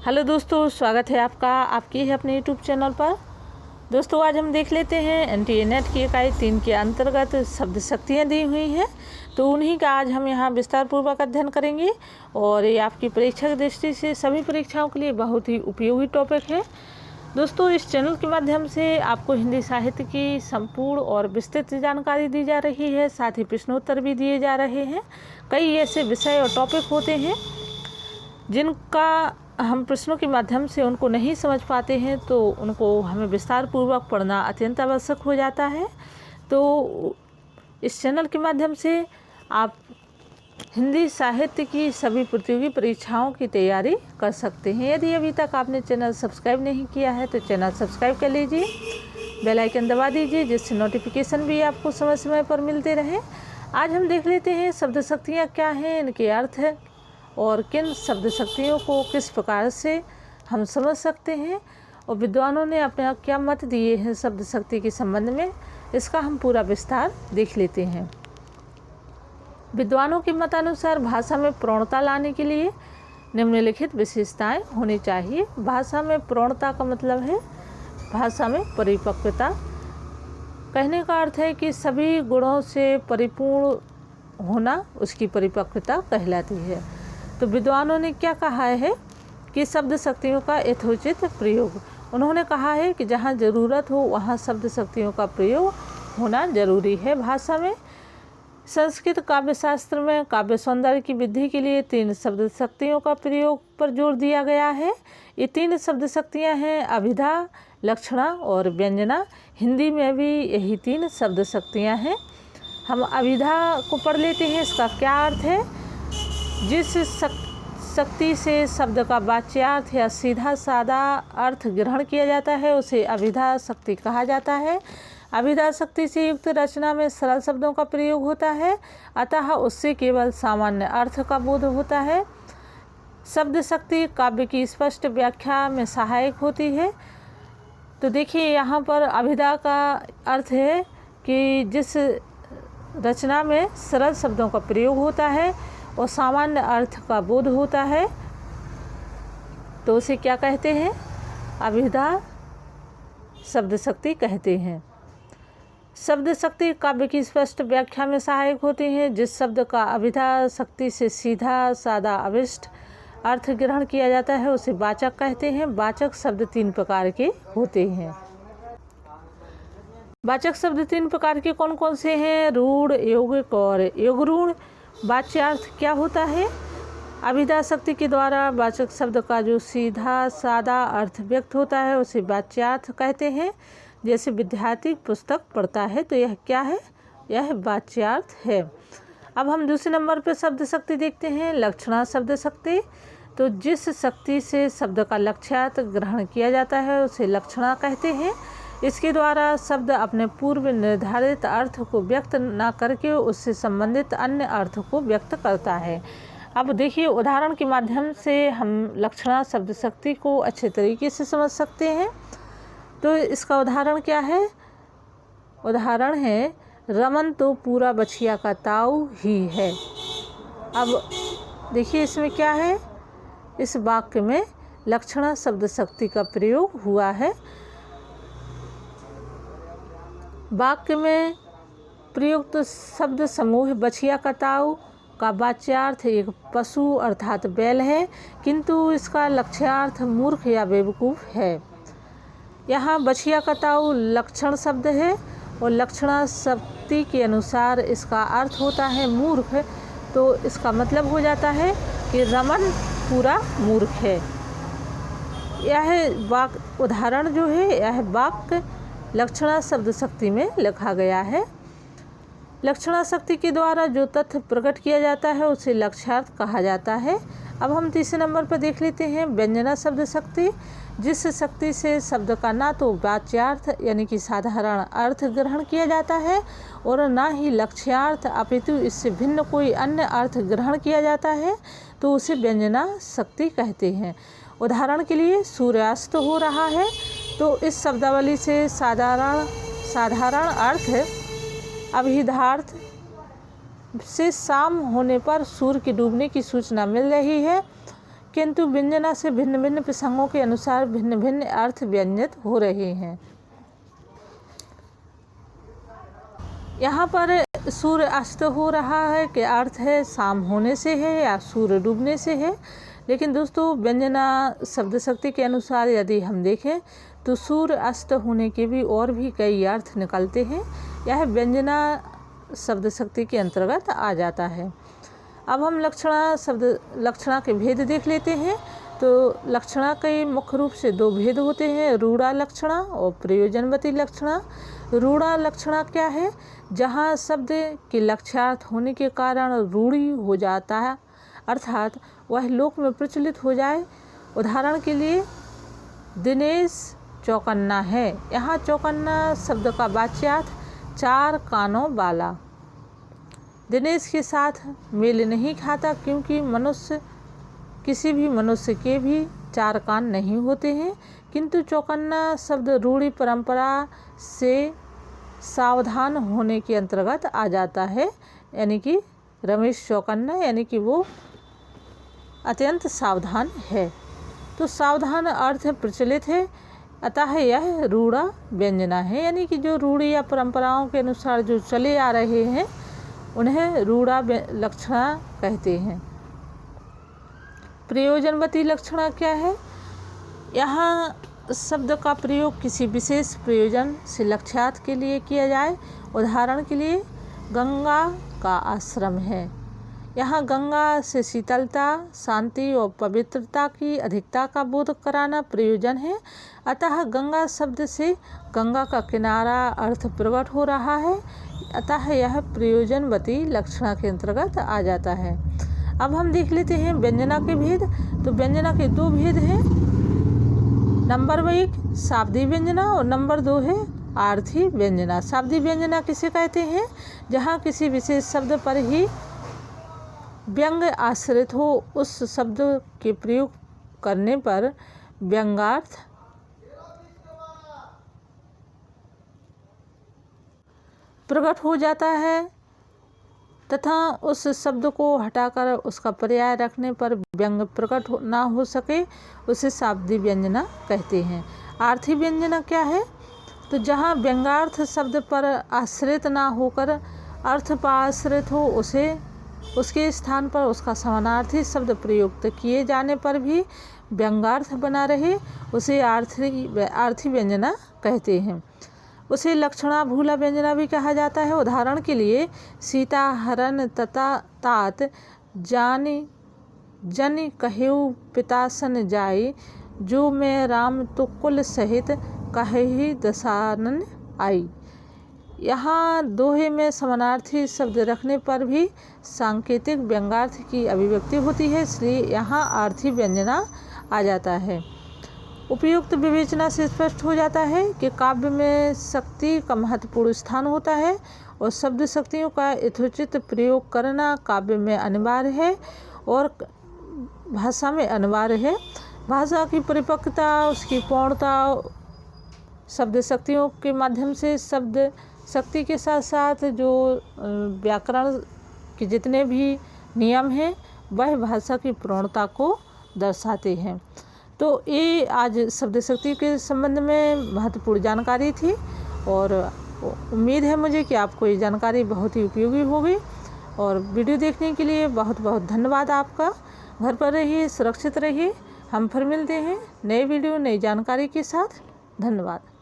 Hello दोस्तों, स्वागत है आपका आपके ही अपने यूट्यूब चैनल पर। दोस्तों, आज हम देख लेते हैं एनटीए नेट की इकाई 3 के अंतर्गत शब्द शक्तियाँ दी हुई हैं, तो उन्हीं का आज हम यहाँ विस्तार पूर्वक अध्ययन करेंगे। और ये आपकी परीक्षा की दृष्टि से सभी परीक्षाओं के लिए बहुत ही उपयोगी टॉपिक है। दोस्तों, इस चैनल के माध्यम से आपको हिंदी साहित्य की संपूर्ण और विस्तृत जानकारी दी जा रही है, साथ ही प्रश्नोत्तर भी दिए जा रहे हैं। कई ऐसे विषय और टॉपिक होते हैं जिनका हम प्रश्नों के माध्यम से उनको नहीं समझ पाते हैं, तो उनको हमें विस्तार पूर्वक पढ़ना अत्यंत आवश्यक हो जाता है। तो इस चैनल के माध्यम से आप हिंदी साहित्य की सभी प्रतियोगी परीक्षाओं की तैयारी कर सकते हैं। यदि अभी तक आपने चैनल सब्सक्राइब नहीं किया है तो चैनल सब्सक्राइब कर लीजिए, बेल आइकन दबा दीजिए, जिससे नोटिफिकेशन भी आपको समय समय पर मिलते रहे। आज हम देख लेते हैं शब्द शक्तियाँ क्या हैं, इनके अर्थ है और किन शब्द शक्तियों को किस प्रकार से हम समझ सकते हैं, और विद्वानों ने अपने क्या मत दिए हैं शब्द शक्ति के संबंध में, इसका हम पूरा विस्तार देख लेते हैं। विद्वानों के मतानुसार भाषा में प्रौढ़ता लाने के लिए निम्नलिखित विशेषताएं होनी चाहिए। भाषा में प्रौढ़ता का मतलब है भाषा में परिपक्वता। कहने का अर्थ है कि सभी गुणों से परिपूर्ण होना उसकी परिपक्वता कहलाती है। तो विद्वानों ने क्या कहा है कि शब्द शक्तियों का यथोचित प्रयोग। उन्होंने कहा है कि जहाँ ज़रूरत हो वहाँ शब्द शक्तियों का प्रयोग होना जरूरी है भाषा में। संस्कृत काव्यशास्त्र में काव्य सौंदर्य की वृद्धि के लिए 3 शब्द शक्तियों का प्रयोग पर जोर दिया गया है। ये 3 शब्द शक्तियाँ हैं अभिधा, लक्षणा और व्यंजना। हिंदी में भी यही 3 शब्द शक्तियाँ हैं। हम अभिधा को पढ़ लेते हैं। इसका क्या अर्थ है? जिस शक्ति से शब्द का वाच्यार्थ या सीधा सादा अर्थ ग्रहण किया जाता है उसे अभिधा शक्ति कहा जाता है। अभिधा शक्ति से युक्त रचना में सरल शब्दों का प्रयोग होता है, अतः उससे केवल सामान्य अर्थ का बोध होता है। शब्द शक्ति काव्य की स्पष्ट व्याख्या में सहायक होती है। तो देखिए, यहाँ पर अभिधा का अर्थ है कि जिस रचना में सरल शब्दों का प्रयोग होता है और सामान्य अर्थ का बोध होता है, तो उसे क्या कहते हैं? अभिधा शब्द शक्ति कहते हैं। शब्द शक्ति काव्य की स्पष्ट व्याख्या में सहायक होती हैं। जिस शब्द का अभिधा शक्ति से सीधा सादा अविष्ट अर्थ ग्रहण किया जाता है उसे वाचक कहते हैं। वाचक शब्द 3 प्रकार के होते हैं। वाचक शब्द 3 प्रकार के कौन कौन से हैं? रूढ़, यौगिक और योगरूढ़। वाच्यार्थ क्या होता है? अभिधा शक्ति के द्वारा वाचक शब्द का जो सीधा सादा अर्थ व्यक्त होता है उसे वाच्यार्थ कहते हैं। जैसे विद्यार्थी पुस्तक पढ़ता है तो यह क्या है? यह वाच्यार्थ है। अब हम दूसरे नंबर पर शब्द शक्ति देखते हैं, लक्षणा शब्द शक्ति। तो जिस शक्ति से शब्द का लक्ष्यार्थ ग्रहण किया जाता है उसे लक्षणा कहते हैं। इसके द्वारा शब्द अपने पूर्व निर्धारित अर्थ को व्यक्त न करके उससे संबंधित अन्य अर्थ को व्यक्त करता है। अब देखिए, उदाहरण के माध्यम से हम लक्षणा शब्द शक्ति को अच्छे तरीके से समझ सकते हैं। तो इसका उदाहरण क्या है? उदाहरण है रमन तो पूरा बछिया का ताऊ ही है। अब देखिए, इसमें क्या है? इस वाक्य में लक्षणा शब्द शक्ति का प्रयोग हुआ है। वाक्य में प्रयुक्त शब्द समूह बछिया का ताऊ का वाच्यार्थ एक पशु अर्थात बैल है, किंतु इसका लक्ष्यार्थ मूर्ख या बेवकूफ़ है। यहाँ बछिया का ताऊ लक्षण शब्द है और लक्षणा शक्ति के अनुसार इसका अर्थ होता है मूर्ख। तो इसका मतलब हो जाता है कि रमन पूरा मूर्ख है। यह वाक्य उदाहरण जो है, यह वाक्य लक्षणा शब्द शक्ति में लिखा गया है। लक्षणा शक्ति के द्वारा जो तथ्य प्रकट किया जाता है उसे लक्ष्यार्थ कहा जाता है। अब हम तीसरे नंबर पर देख लेते हैं व्यंजना शब्द शक्ति। जिस शक्ति से शब्द का ना तो वाच्यार्थ यानी कि साधारण अर्थ ग्रहण किया जाता है और ना ही लक्ष्यार्थ अपितु इससे भिन्न कोई अन्य अर्थ ग्रहण किया जाता है, तो उसे व्यंजना शक्ति कहते हैं। उदाहरण के लिए, सूर्यास्त हो रहा है, तो इस शब्दावली से साधारण अर्थ अभिधार्थ से शाम होने पर सूर्य के डूबने की सूचना मिल रही है, किंतु व्यंजना से भिन्न भिन्न प्रसंगों के अनुसार भिन्न भिन्न अर्थ व्यंजित हो रहे हैं। यहाँ पर सूर्य अस्त हो रहा है कि अर्थ है शाम होने से है या सूर्य डूबने से है। लेकिन दोस्तों व्यंजना शब्द शक्ति के अनुसार यदि हम देखें तो सूर्य अस्त होने के भी और भी कई अर्थ निकलते हैं। यह व्यंजना शब्द शक्ति के अंतर्गत आ जाता है। अब हम लक्षणा के भेद देख लेते हैं। तो लक्षणा के मुख्य रूप से दो भेद होते हैं, रूढ़ा लक्षणा और प्रयोजनवती लक्षणा। रूढ़ा लक्षणा क्या है? जहाँ शब्द के लक्ष्यार्थ होने के कारण रूढ़ी हो जाता है, अर्थात वह लोक में प्रचलित हो जाए। उदाहरण के लिए दिनेश चौकन्ना है। यहाँ चौकन्ना शब्द का वाच्यार्थ चार कानों वाला। दिनेश के साथ मेल नहीं खाता क्योंकि किसी भी मनुष्य के भी चार कान नहीं होते हैं। किंतु चौकन्ना शब्द रूढ़ी परंपरा से सावधान होने के अंतर्गत आ जाता है, यानी कि रमेश चौकन्ना यानी कि वो अत्यंत सावधान है। तो सावधान अर्थ प्रचलित है, अतः यह रूढ़ा व्यंजना है, यानी कि जो रूढ़ी या परंपराओं के अनुसार जो चले आ रहे हैं उन्हें रूढ़ा लक्षणा कहते हैं। प्रयोजनवती लक्षणा क्या है? यहाँ शब्द का प्रयोग किसी विशेष प्रयोजन से लक्ष्यार्थ के लिए किया जाए। उदाहरण के लिए गंगा का आश्रम है। यहाँ गंगा से शीतलता, शांति और पवित्रता की अधिकता का बोध कराना प्रयोजन है। अतः गंगा शब्द से गंगा का किनारा अर्थ प्रकट हो रहा है, अतः यह प्रयोजनवती लक्षणा के अंतर्गत आ जाता है। अब हम देख लेते हैं व्यंजना के भेद। तो व्यंजना के दो भेद हैं, नंबर 1 शाब्दिक व्यंजना और नंबर 2 है आर्थी व्यंजना। शाब्दिक व्यंजना किसे कहते हैं? जहाँ किसी विशेष शब्द पर ही व्यंग्य आश्रित हो, उस शब्द के प्रयोग करने पर व्यंग्यार्थ प्रकट हो जाता है तथा उस शब्द को हटाकर उसका पर्याय रखने पर व्यंग प्रकट ना हो सके, उसे शाब्दिक व्यंजना कहते हैं। आर्थी व्यंजना क्या है? तो जहाँ व्यंग्यार्थ शब्द पर आश्रित ना होकर अर्थ पर आश्रित हो, उसके स्थान पर उसका समानार्थी शब्द प्रयुक्त किए जाने पर भी व्यंग्यार्थ बना रहे, उसे आर्थी व्यंजना कहते हैं। उसे लक्षणा भूला व्यंजना भी कहा जाता है। उदाहरण के लिए सीता हरण तथा तात जन कहेउ पिता सन जाई, जो मैं राम तो कुल सहित कहेहि दशानन आई। यहाँ दोहे में समानार्थी शब्द रखने पर भी सांकेतिक व्यंग्यार्थ की अभिव्यक्ति होती है, इसलिए यहाँ आर्थी व्यंजना आ जाता है। उपयुक्त विवेचना से स्पष्ट हो जाता है कि काव्य में शक्ति का महत्वपूर्ण स्थान होता है और शब्द शक्तियों का यथोचित प्रयोग करना काव्य में अनिवार्य है और भाषा में अनिवार्य है। भाषा की परिपक्वता, उसकी पूर्णता शब्द शक्तियों के माध्यम से शब्द शक्ति के साथ साथ जो व्याकरण के जितने भी नियम हैं वह भाषा की पूर्णता को दर्शाते हैं। तो ये आज शब्द शक्ति के संबंध में महत्वपूर्ण जानकारी थी और उम्मीद है मुझे कि आपको ये जानकारी बहुत ही उपयोगी होगी। और वीडियो देखने के लिए बहुत बहुत धन्यवाद आपका। घर पर रहिए, सुरक्षित रहिए। हम फिर मिलते हैं नए वीडियो नई जानकारी के साथ। धन्यवाद।